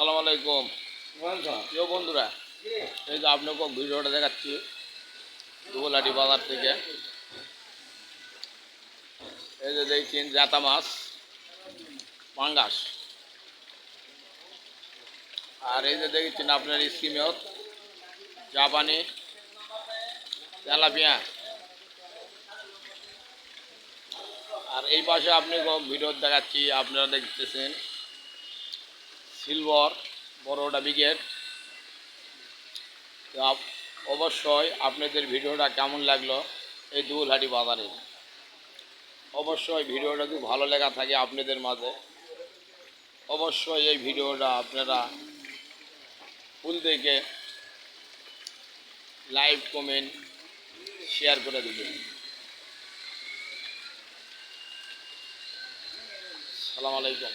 সালাম আলাইকুম। প্রিয় বন্ধুরা, এই যে আপনাকে ভিডিওটা দেখাচ্ছি দুবলাটি বাজার থেকে। এই যে দেখছেন জাতা মাছ, পাঙ্গাস। আর এই যে দেখছেন আপনার স্কিমিয়ত, জাপানি, তেলাপিয়া। আর এই পাশে আপনি ভিডিও দেখাচ্ছি, আপনারা দেখতেছেন সিলভার বড়টা বিকেট। অবশ্যই আপনাদের ভিডিওটা কেমন লাগলো এই দুবলাটি বাজারে। অবশ্যই ভিডিওটা যদি ভালো লেগে থাকে আপনাদের মাঝে, অবশ্যই এই ভিডিওটা আপনারা ফুল দেখে লাইক কমেন্ট শেয়ার করে দেবেন। সালাম আলাইকুম।